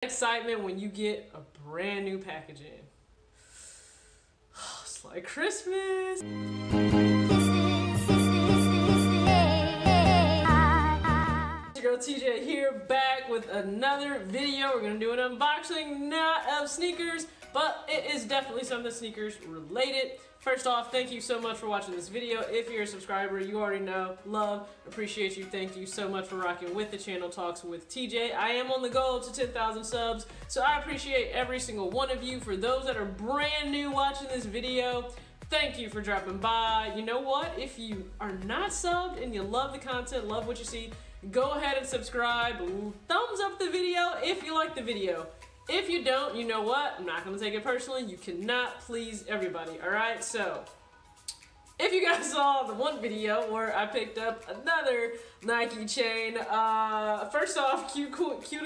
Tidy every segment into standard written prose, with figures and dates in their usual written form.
Excitement when you get a brand new package in. It's like Christmas. Your girl TJ here, back with another video. We're gonna do an unboxing, not of sneakers, but it is definitely something sneakers related. First off, thank you so much for watching this video. If you're a subscriber, you already know, love, appreciate you. Thank you so much for rocking with the channel Talks with TJ. I am on the goal to 10,000 subs, so I appreciate every single one of you. For those that are brand new watching this video, thank you for dropping by. You know what? If you are not subbed and you love the content, love what you see, go ahead and subscribe. Thumbs up the video if you like the video. If you don't, you know what? I'm not going to take it personally. You cannot please everybody, alright? So, if you guys saw the one video where I picked up another Nike chain, first off, Cute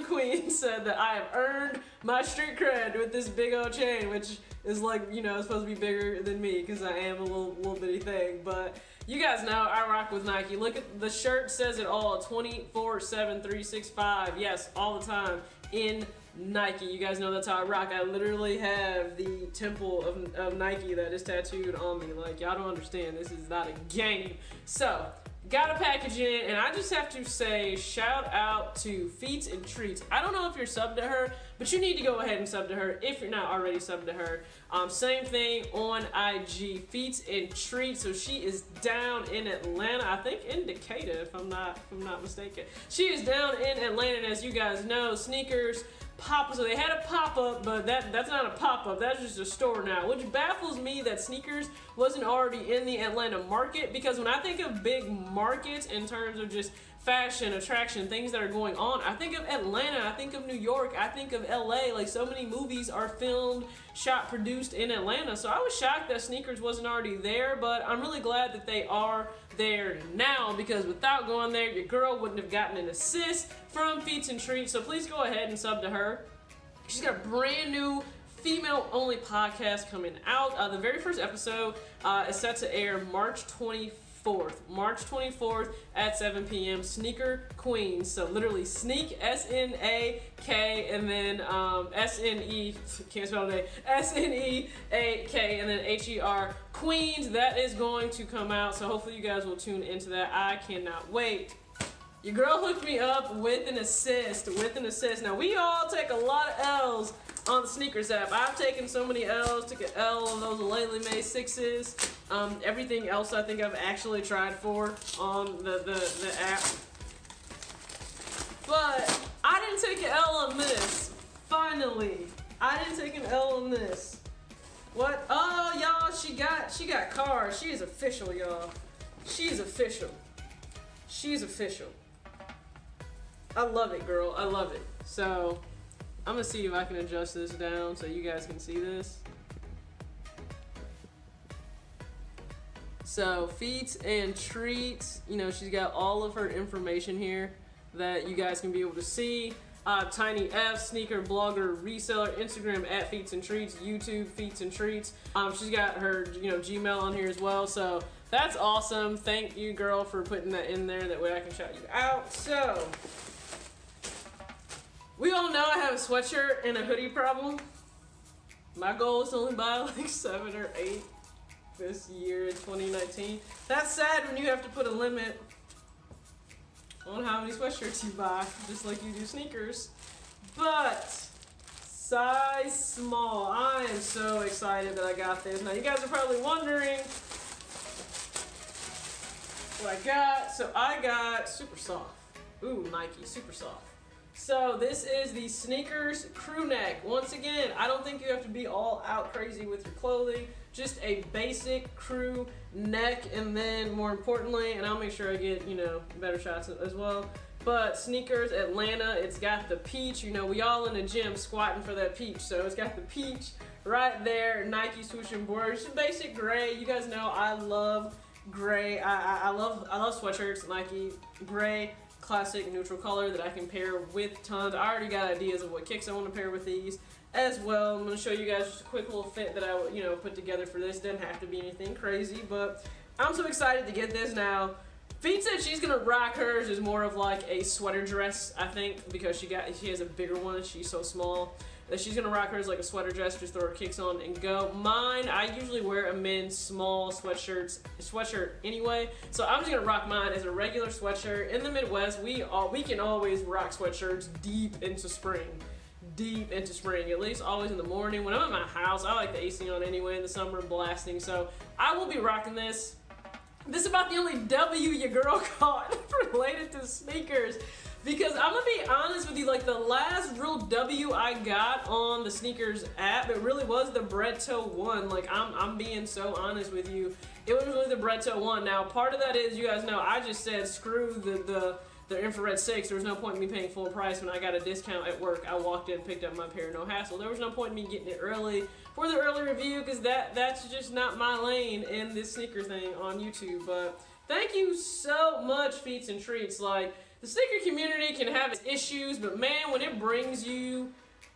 Queen said that I have earned my street cred with this big old chain, which is like, you know, it's supposed to be bigger than me because I am a little bitty thing, but you guys know I rock with Nike. Look at the shirt, says it all, 24/7, 365, yes, all the time in Nike. You guys know that's how I rock. I literally have the temple of Nike that is tattooed on me. Like, y'all don't understand. This is not a game. So, got a package in, and I just have to say shout out to FeetznTreatz. I don't know if you're subbed to her, but you need to go ahead and sub to her if you're not already subbed to her. Same thing on IG, FeetznTreatz. So she is down in Atlanta, I think in Decatur, if I'm not mistaken. She is down in Atlanta, and as you guys know, sneakers pop-up. So they had a pop-up, but that's not a pop-up, that's just a store now, which baffles me that sneakers wasn't already in the Atlanta market, because when I think of big markets in terms of just fashion, attraction, things that are going on, I think of Atlanta, I think of New York, I think of LA. Like, so many movies are filmed, shot, produced in Atlanta. So I was shocked that sneakers wasn't already there, but I'm really glad that they are there now, because without going there, your girl wouldn't have gotten an assist from FeetznTreatz. So please go ahead and sub to her. She's got a brand new female-only podcast coming out. The very first episode is set to air March 24th. March 24th at 7 p.m. Sneaker Queens. So literally sneak, S-N-A-K, and then S-N-E, can't spell it, S-N-E-A-K, and then H-E-R, Queens. That is going to come out, so hopefully you guys will tune into that. I cannot wait. Your girl hooked me up with an assist, Now, we all take a lot of L's on the sneakers app. I've taken so many L's, took an L on those lately made 6s. Everything else I think I've actually tried for on the app. But I didn't take an L on this. Finally. I didn't take an L on this. What? Oh, y'all, she got cards. She is official, y'all. She's official. She's official. I love it, girl. I love it. So, I'm gonna see if I can adjust this down so you guys can see this. So, FeetznTreatz, you know, she's got all of her information here that you guys can be able to see. Tiny F, sneaker blogger, reseller, Instagram at FeetznTreatz, YouTube FeetznTreatz. She's got her, you know, Gmail on here as well. So that's awesome. Thank you, girl, for putting that in there. That way I can shout you out. So we all know I have a sweatshirt and a hoodie problem. My goal is to only buy like 7 or 8 this year in 2019. That's sad when you have to put a limit on how many sweatshirts you buy, just like you do sneakers. But size small. I am so excited that I got this. Now you guys are probably wondering what I got. So I got super soft. Ooh, Nike, super soft. So this is the sneakers crew neck. Once again, I don't think you have to be all out crazy with your clothing. Just a basic crew neck, and then more importantly, and I'll make sure I get, you know, better shots as well, but sneakers Atlanta, it's got the peach. You know, we all in the gym squatting for that peach, so it's got the peach right there. Nike swoosh and board. Just basic gray. You guys know I love gray. I love sweatshirts. Nike gray, classic neutral color that I can pair with tons. I already got ideas of what kicks I want to pair with these as well. I'm going to show you guys just a quick little fit that I, you know, put together for this. Didn't have to be anything crazy, but I'm so excited to get this now. Feet said she's gonna rock hers is more of like a sweater dress, I think, because she has a bigger one and she's so small. That she's gonna rock hers like a sweater dress, just throw her kicks on and go. Mine, I usually wear a men's small sweatshirt anyway, so I'm just gonna rock mine as a regular sweatshirt. In the Midwest, we can always rock sweatshirts deep into spring. At least always in the morning. When I'm at my house, I like the AC on anyway in the summer, blasting, so I will be rocking this. This is about the only W your girl caught related to sneakers. Because I'm gonna be honest with you, like the last real W I got on the sneakers app, it really was the Bread Toe 1. Like I'm being so honest with you. It was really the Bread Toe 1. Now part of that is, you guys know, I just said screw the infrared 6. There was no point in me paying full price when I got a discount at work. I walked in, picked up my pair, no hassle. There was no point in me getting it early for the early review, because that's just not my lane in this sneaker thing on YouTube. But thank you so much, FeetznTreatz. Like, the sneaker community can have its issues, but man, when it brings you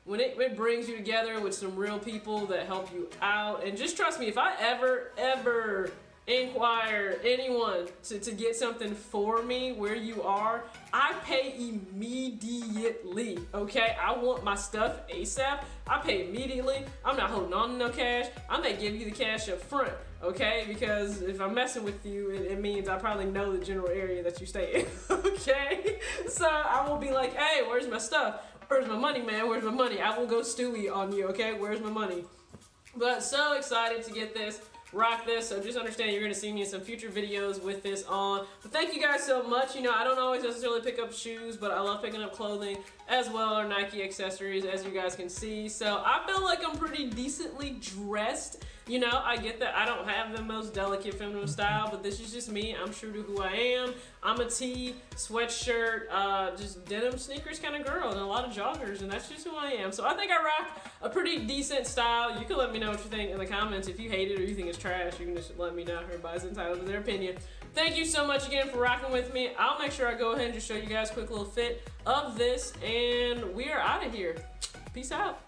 together with some real people that help you out, and just trust me, if I ever inquire anyone to get something for me where you are, I pay immediately, okay? I want my stuff ASAP. I pay immediately. I'm not holding on to no cash. I may give you the cash up front, okay? Because if I'm messing with you, it means I probably know the general area that you stay in, okay? So I will be like, hey, where's my stuff? Where's my money, man? Where's my money? I will go Stewie on you, okay? Where's my money? But so excited to get this. Rock this, so just understand you're going to see me in some future videos with this on. But thank you guys so much. You know, I don't always necessarily pick up shoes, but I love picking up clothing as well, or Nike accessories, as you guys can see. So I feel like I'm pretty decently dressed. You know, I get that I don't have the most delicate feminine style, but this is just me. I'm true to who I am. I'm a tee, sweatshirt, just denim sneakers kind of girl, and a lot of joggers, and that's just who I am. So I think I rock a pretty decent style. You can let me know what you think in the comments. If you hate it or you think it's trash, you can just let me know. Everybody's entitled to their opinion. Thank you so much again for rocking with me. I'll make sure I go ahead and just show you guys a quick little fit of this, and we are out of here. Peace out.